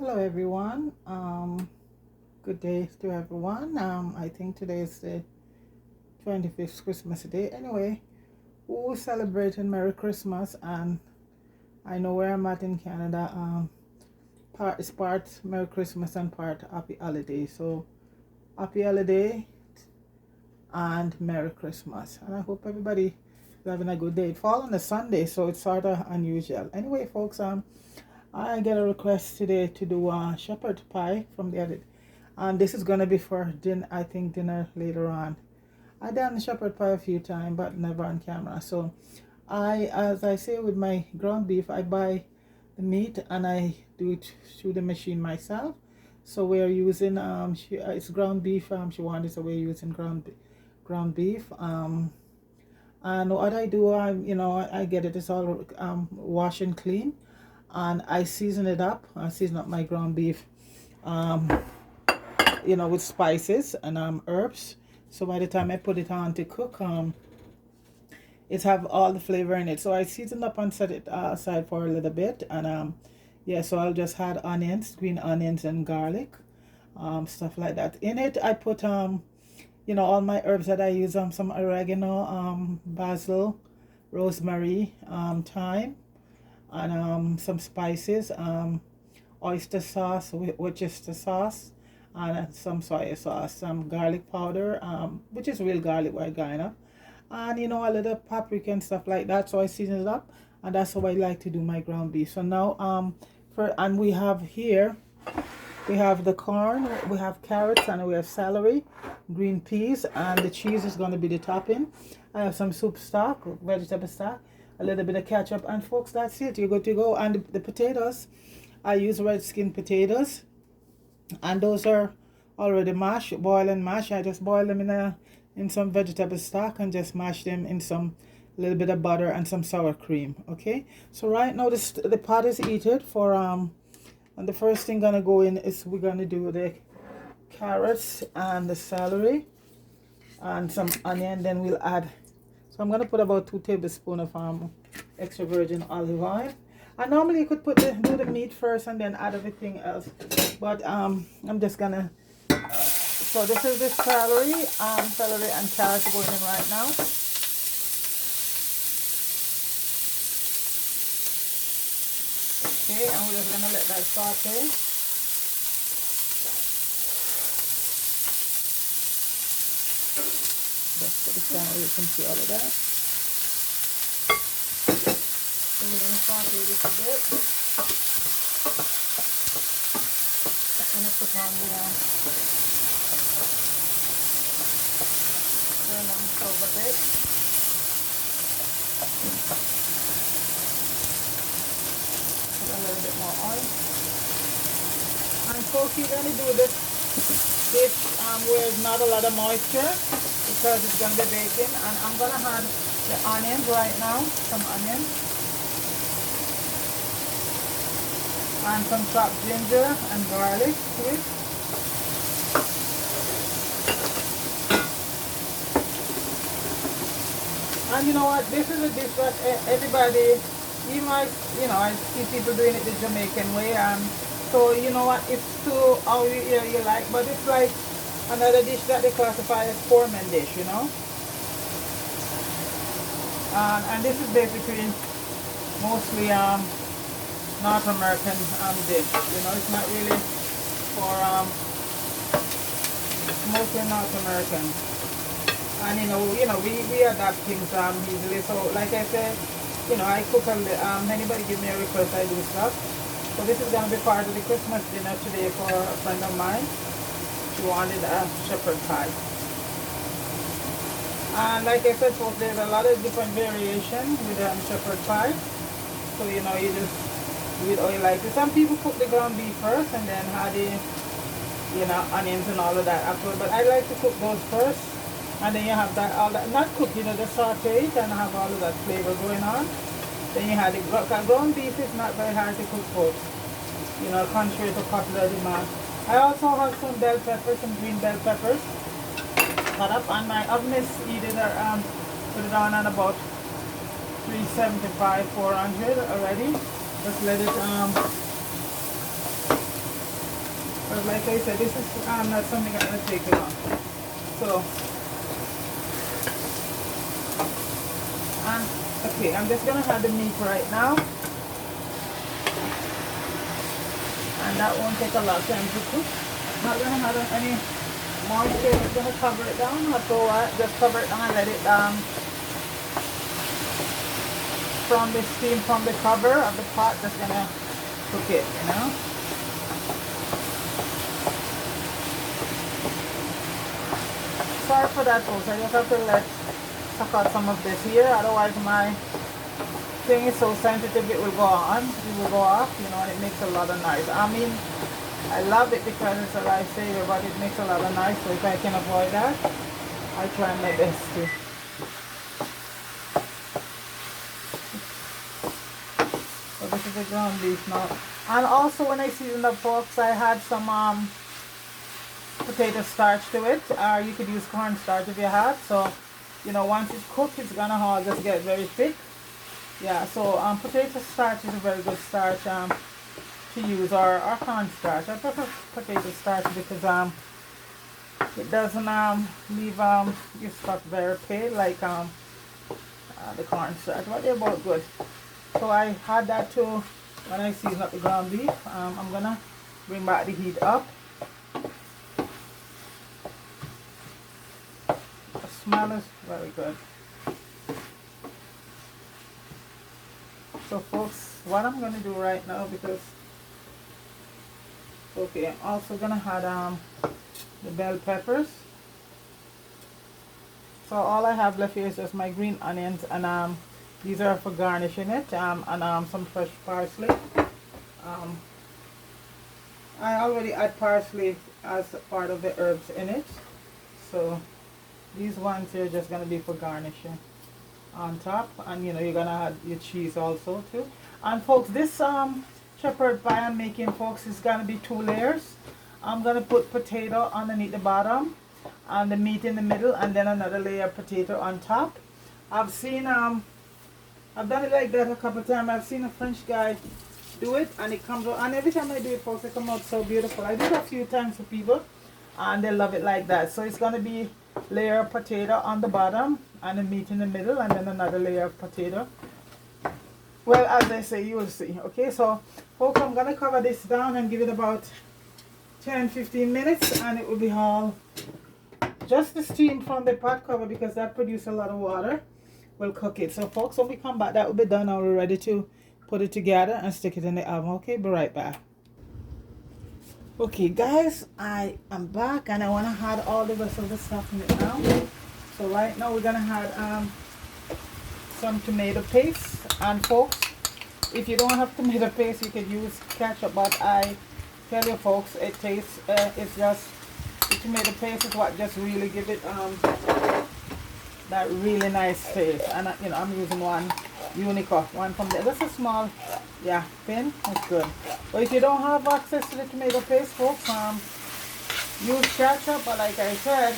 Hello everyone. Good day to everyone. I think today is the 25th Christmas day. Anyway, we're celebrating Merry Christmas, and I know where I'm at in Canada. Part Merry Christmas and part Happy Holiday. So Happy Holiday and Merry Christmas. And I hope everybody is having a good day. It falls on a Sunday, so it's sort of unusual. Anyway, folks, I get a request today to do a shepherd pie from the edit, and this is gonna be for dinner. I think dinner later on. I done shepherd pie a few times, but never on camera. So as I say with my ground beef, I buy the meat and I do it through the machine myself. So we're using it's ground beef. She wanted, so we're using ground beef. And what I do, I get it. It's all wash and clean, and I season it up. I season up my ground beef, with spices and herbs. So by the time I put it on to cook, it have all the flavor in it. So I season up and set it aside for a little bit, and yeah. So I'll just add onions, green onions, and garlic, stuff like that. In it, I put all my herbs that I use. Some oregano, basil, rosemary, thyme, and some spices, oyster sauce, Worcester sauce, and some soy sauce, some garlic powder, which is real garlic, white garlic, and a little paprika and stuff like that. So I season it up, and that's how I like to do my ground beef. So now we have here, we have the corn, we have carrots, and we have celery, green peas, and the cheese is going to be the topping. I have some soup stock, vegetable stock, a little bit of ketchup, and folks, that's it. You're good to go. And the potatoes, I use red skin potatoes, and those are already mashed, boil and mash. I just boil them in some vegetable stock and just mash them in some little bit of butter and some sour cream. Okay, so right now the pot is heated for and the first thing gonna go in is we're gonna do the carrots and the celery and some onion. Then we'll add, so I'm gonna put about 2 tablespoons of extra virgin olive oil. And normally you could do the meat first and then add everything else, but I'm just gonna. So this is the celery and carrots going in right now. Okay, and we're just gonna let that saute. Just put this down where you can see all of that. So we're gonna saute this a bit. Just gonna put on the turn on the stove a bit. Put a little bit more oil. And folks, you're gonna do this where there's not a lot of moisture because it's gonna be baking. And I'm gonna add the onions right now, some onions, and some chopped ginger and garlic to it. And you know what, this is a dish that everybody, you might, I see people doing it the Jamaican way, so you know what, it's too how you like, but it's like another dish that they classify as foreman dish, and this is basically mostly North American dish. It's not really for mostly North American. And we adapt things easily. So like I said, I cook anybody give me a request, I do stuff. So this is gonna be part of the Christmas dinner today for a friend of mine. She wanted a shepherd pie. And like I said, folks, there's a lot of different variation with shepherd pie. So you just do it how you like it. Some people cook the ground beef first and then add the onions and all of that afterwards. But I like to cook those first, and then you have all that not cook, just saute it and have all of that flavor going on. Then you have the ground beef is not very hard to cook, folks. Contrary to popular demand. I also have some bell peppers, some green bell peppers cut up, and my oven is heated. Put it on at about 375, 400 already. Just let it But like I said, this is not something I'm gonna take long. So okay, I'm just gonna add the meat right now, and that won't take a lot of time to cook. Not gonna add any more steam. I'm gonna cover it down. After what, just cover it down and let it from the steam from the cover of the pot. Just gonna cook it, you know. Sorry for that, folks. I just have to suck out some of this here. Otherwise, my thing is so sensitive, it will go on. It will go off, you know, and it makes a lot of noise. I mean, I love it because it's a lifesaver, but it makes a lot of noise. So if I can avoid that, I try my best to. So this is the ground beef now. And also, when I seasoned up, folks, I had some potato starch to it, or you could use cornstarch if you have. So, you know, once it's cooked, it's gonna all just get very thick. Yeah, so potato starch is a very good starch to use, or cornstarch. I prefer potato starch because it doesn't leave your stuff very pale like the cornstarch, but they're both good. So I had that too when I season up the ground beef. I'm gonna bring back the heat up. The smell is very good. So folks, what I'm gonna do right now, because okay, I'm also gonna add the bell peppers. So all I have left here is just my green onions, and these are for garnishing it, and some fresh parsley. I already add parsley as part of the herbs in it, so these ones here are just gonna be for garnishing on top. And you know, you're gonna add your cheese also too. And folks, this shepherd pie I'm making, folks, is gonna be 2 layers. I'm gonna put potato underneath the bottom and the meat in the middle, and then another layer of potato on top. I've seen I've done it like that a couple times. I've seen a French guy do it, and it comes out, and every time I do it, folks, it comes out so beautiful. I do it a few times for people, and they love it like that. So it's gonna be layer of potato on the bottom and the meat in the middle, and then another layer of potato. Well, as I say, you will see. Okay, so folks, I'm gonna cover this down and give it about 10-15 minutes, and it will be all just the steam from the pot cover, because that produces a lot of water. We'll cook it. So folks, when we come back, that will be done, and we're ready to put it together and stick it in the oven. Okay, be right back. Okay guys, I am back, and I want to add all the rest of the stuff in it now. So right now we're gonna add some tomato paste. And folks, if you don't have tomato paste, you could use ketchup, but I tell you folks, it tastes it's just the tomato paste is what just really give it that really nice taste. And you know, I'm using one Unico, one from there. That's a small, yeah, pin. That's good. But if you don't have access to the tomato paste, folks, use ketchup. But like I said,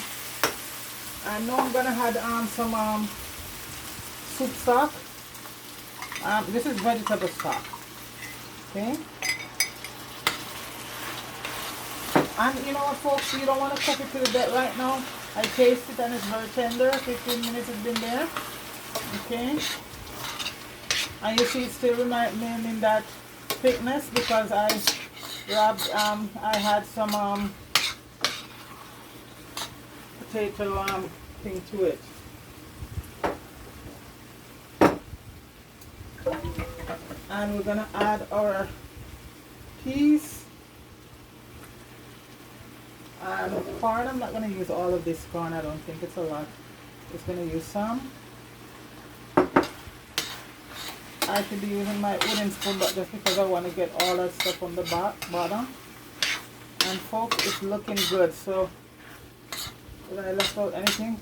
I know I'm gonna add some soup stock. This is vegetable stock. Okay. And you know what, folks, you don't want to cook it to the death right now. I taste it and it's very tender. 15 minutes has been there. Okay. And you see it's still remaining that thickness because I grabbed, I had some potato thing to it. And we're gonna add our peas and corn. I'm not gonna use all of this corn, I don't think it's a lot. Just gonna use some. I should be using my wooden spoon, but just because I want to get all that stuff on the bottom. And folks, it's looking good. So did I left out anything?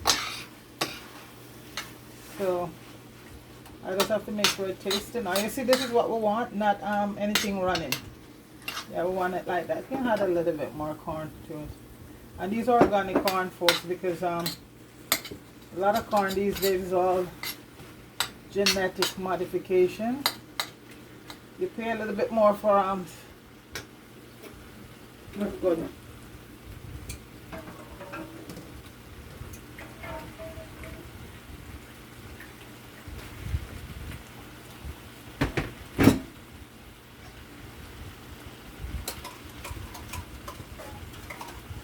So I just have to make sure it tastes it. Now you see, this is what we want, not anything running. Yeah, we want it like that. You can add a little bit more corn to it. And these are organic corn, folks, because a lot of corn these days is all genetic modification. You pay a little bit more for That's good.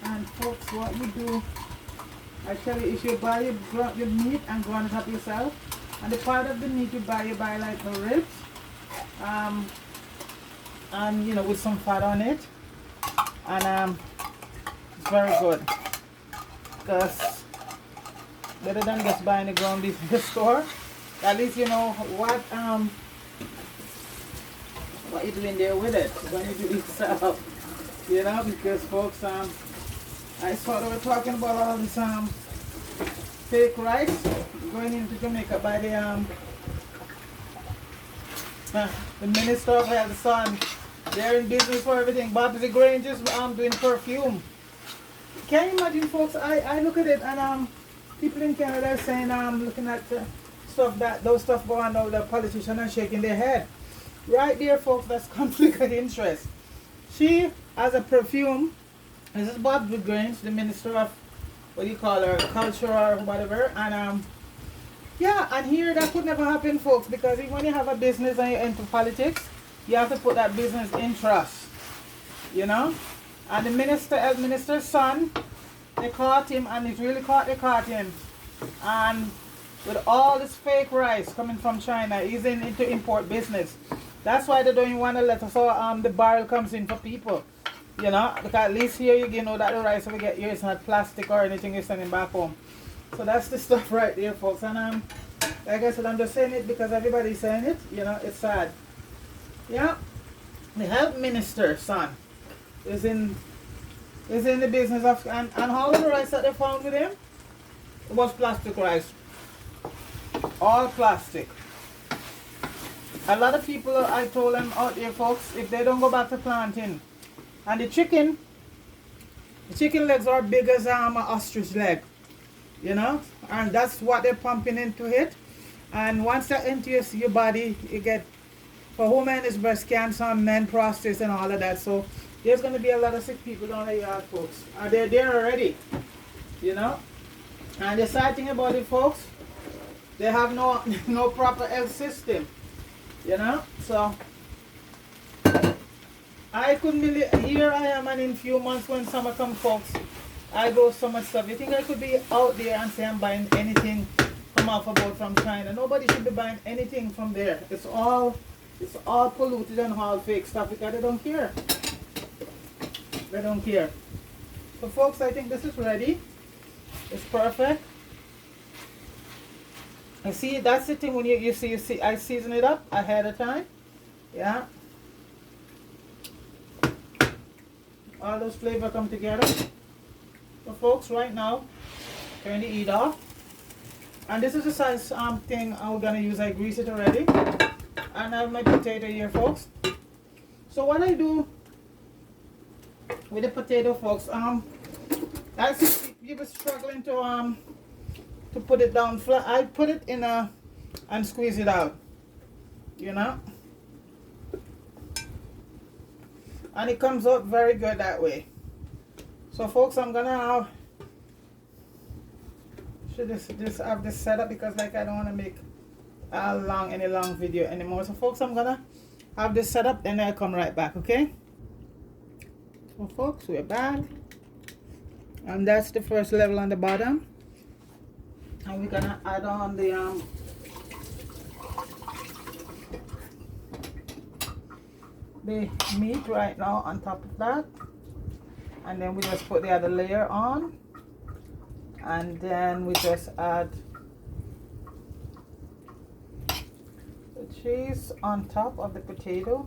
And folks, what you do, I tell you, if you buy your meat and grind it up yourself, and the part of the meat you buy like the ribs, and you know, with some fat on it, and it's very good, because better than just buying the ground beef in the store. At least you know what you're doing there with it when you do it yourself, you know, because folks, I saw they were talking about all this fake rice going into Jamaica by the Minister of Health, son. They're in business for everything. Bob's Grange is doing perfume. Can you imagine, folks? I look at it, and people in Canada are saying, looking at stuff those stuff going on, the politicians are shaking their head. Right there, folks, that's conflict of interest. She has a perfume. This is Bob Grange, the Minister of, what do you call her, Culture or whatever. And yeah, and here that could never happen, folks, because when you have a business and you're into politics, you have to put that business in trust, you know. And the minister's son, they caught him, and it's really they caught him. And with all this fake rice coming from China, he's into import business. That's why they don't want to let us all, the barrel comes in for people, you know, because at least here you know that the rice we get here is not plastic or anything you're sending back home. So that's the stuff right there, folks. And like I said, I'm just saying it because everybody's saying it, you know. It's sad. Yeah, the health minister's son is in the business of, and all of the rice that they found with him was plastic rice, all plastic. A lot of people, I told them out there, folks, if they don't go back to planting, and the chicken legs are big as an ostrich leg, you know, and that's what they're pumping into it. And once that enters your body, you get, for women it's breast cancer, men prostate and all of that. So there's going to be a lot of sick people down the yard, folks. And they're there already, you know. And the sad thing about it, folks, they have no proper health system, you know. So I couldn't believe, here I am, and in a few months when summer comes, folks, I grow so much stuff. You think I could be out there and say I'm buying anything from off about from China? Nobody should be buying anything from there. It's all polluted and all fake stuff because they don't care. They don't care. So folks, I think this is ready. It's perfect. I see, that's the thing when you see I season it up ahead of time. Yeah. All those flavors come together. So folks, right now, turn the heat off. And this is the size thing I'm gonna use. I grease it already. And I have my potato here, folks. So what I do with the potato, folks, I see people struggling to put it down flat. I put it in and squeeze it out, you know, and it comes out very good that way. So folks, I'm gonna should just have this set up because like I don't want to make any long video anymore. So folks, I'm gonna have this set up and I'll come right back. Okay, so folks, we're back, and that's the first level on the bottom, and we're gonna add on the meat right now on top of that, and then we just put the other layer on, and then we just add the cheese on top of the potato.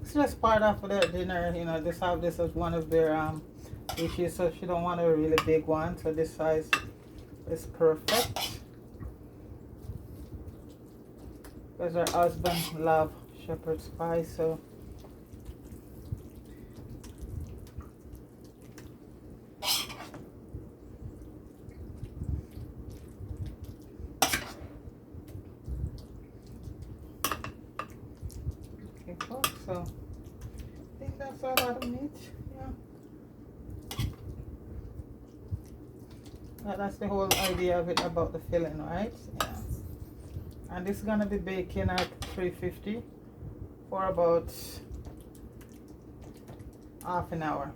It's just part of their dinner, you know. Just have this as one of their dishes, so she don't want a really big one, so this size is perfect. Because her husband loves shepherd's pie, so folks. So I think that's all out of meat. Yeah. That's the whole idea of it, about the filling, right? Yeah. And this is gonna be baking at 350 for about half an hour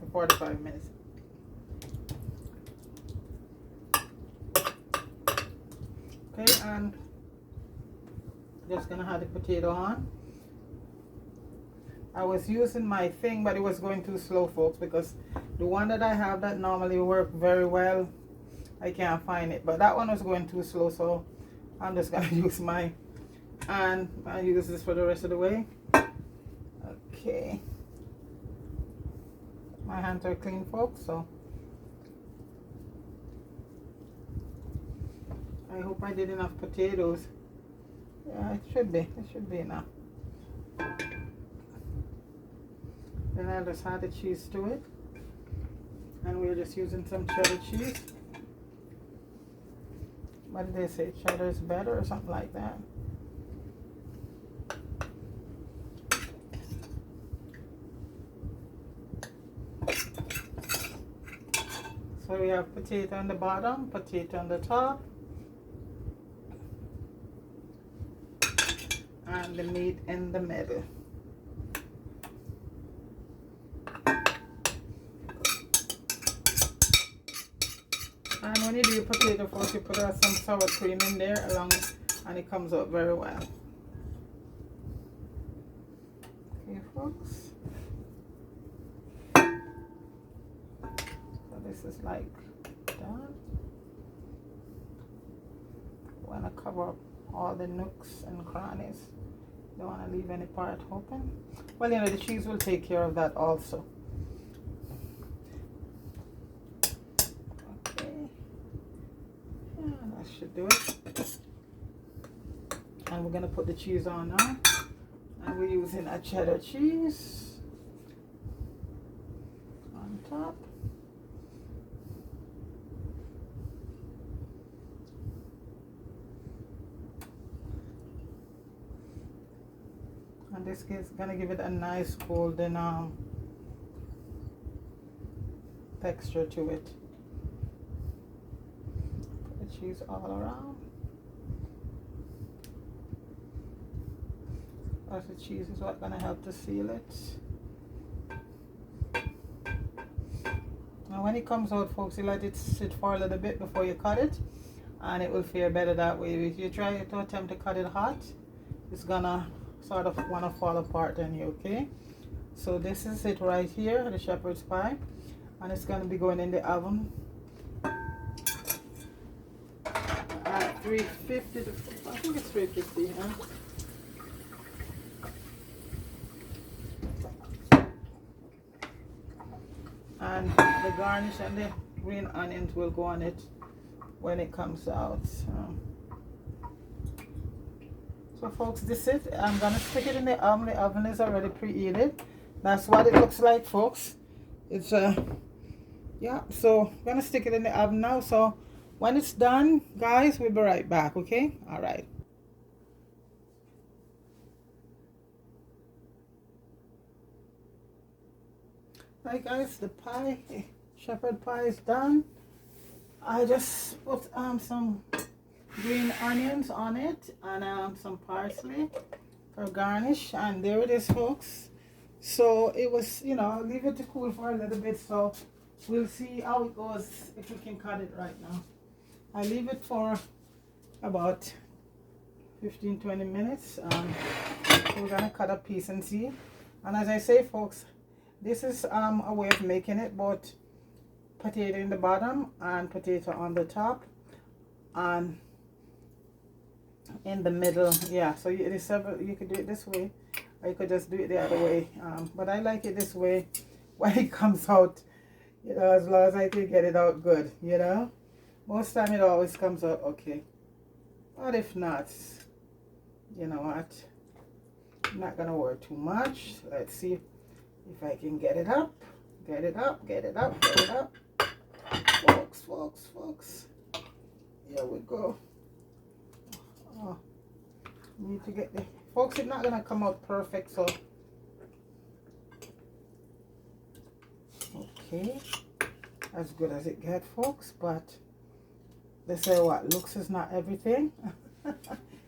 to 45 minutes. Okay, and just gonna have the potato on. I was using my thing, but it was going too slow, folks, because the one that I have that normally work very well, I can't find it. But that one was going too slow, so I'm just gonna use mine, and I use this for the rest of the way. Okay, my hands are clean, folks, so I hope I did enough potatoes. Yeah, it should be enough. Then I'll just add the cheese to it, and we're just using some cheddar cheese. What did they say? Cheddar is better or something like that. So we have potato on the bottom, potato on the top, and the meat in the middle. And when you do your potato, folks, you put some sour cream in there along, and it comes out very well. Okay, folks. So this is like done. You want to cover up all the nooks and crannies. Don't want to leave any part open. Well, you know, the cheese will take care of that also. Should do it. And we're gonna put the cheese on now, and we're using a cheddar cheese on top. And this is gonna give it a nice golden texture to it. Cheese all around. Because the cheese is what's gonna help to seal it. And when it comes out, folks, you let it sit for a little bit before you cut it, and it will fare better that way. If you try to attempt to cut it hot, it's gonna sort of wanna fall apart on you. Okay, so this is it right here, the shepherd's pie, and it's gonna be going in the oven. 350 to, I think it's 350, huh? And the garnish and the green onions will go on it when it comes out. So folks, this is it. I'm gonna stick it in the oven. The oven is already preheated. That's what it looks like, folks. It's yeah, so I'm gonna stick it in the oven now. So when it's done, guys, we'll be right back, okay? All right. Right, guys, the pie, shepherd pie is done. I just put some green onions on it, and some parsley for garnish, and there it is, folks. So it was, you know, I'll leave it to cool for a little bit, so we'll see how it goes if we can cut it right now. I leave it for about 15-20 minutes. We're gonna cut a piece and see. And as I say, folks, this is a way of making it, but potato in the bottom and potato on the top and in the middle. Yeah, so it is several. You could do it this way, or you could just do it the other way. But I like it this way when it comes out, you know, as long as I can get it out good, you know. Most time it always comes out okay. But if not, you know what, I'm not gonna worry too much. Let's see if I can get it up. Get it up, get it up, get it up. Folks. Here we go. Oh, need to get the folks, it's not gonna come out perfect, so okay, as good as it gets, folks. But they say what looks is not everything.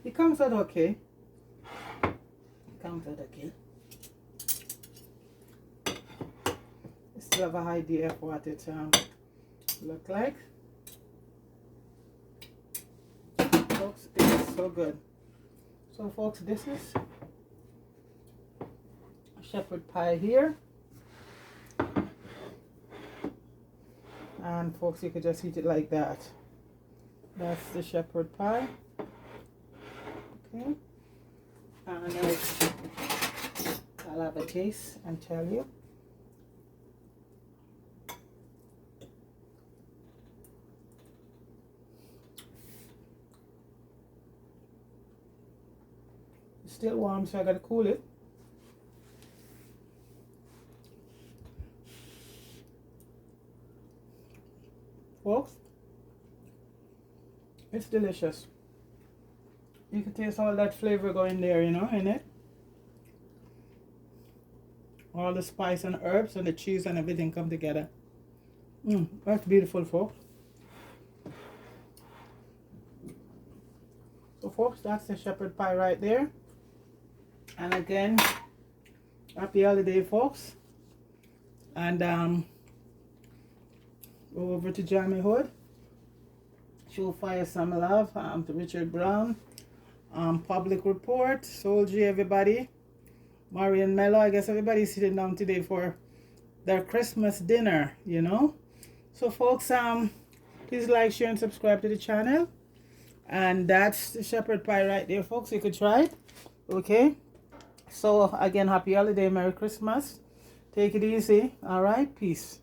It comes out okay. It comes out okay. I still have an idea of what it look like. Folks, it is so good. So folks, this is shepherd pie here. And folks, you could just eat it like that. That's the shepherd pie. Okay. And I'll have a taste and tell you. It's still warm, so I gotta cool it. Folks, it's delicious. You can taste all that flavor going there, you know, in it. All the spice and herbs and the cheese and everything come together. That's beautiful, folks. So folks, that's the shepherd pie right there. And again, happy holiday, folks. And go over to Jamie Hood. Show fire some love to Richard Brown. Public Report, Soldier, everybody. Marion Mello, I guess everybody's sitting down today for their Christmas dinner, you know. So folks, please like, share, and subscribe to the channel. And that's the shepherd pie right there, folks. You could try it. Okay. So again, happy holiday, Merry Christmas. Take it easy. All right. Peace.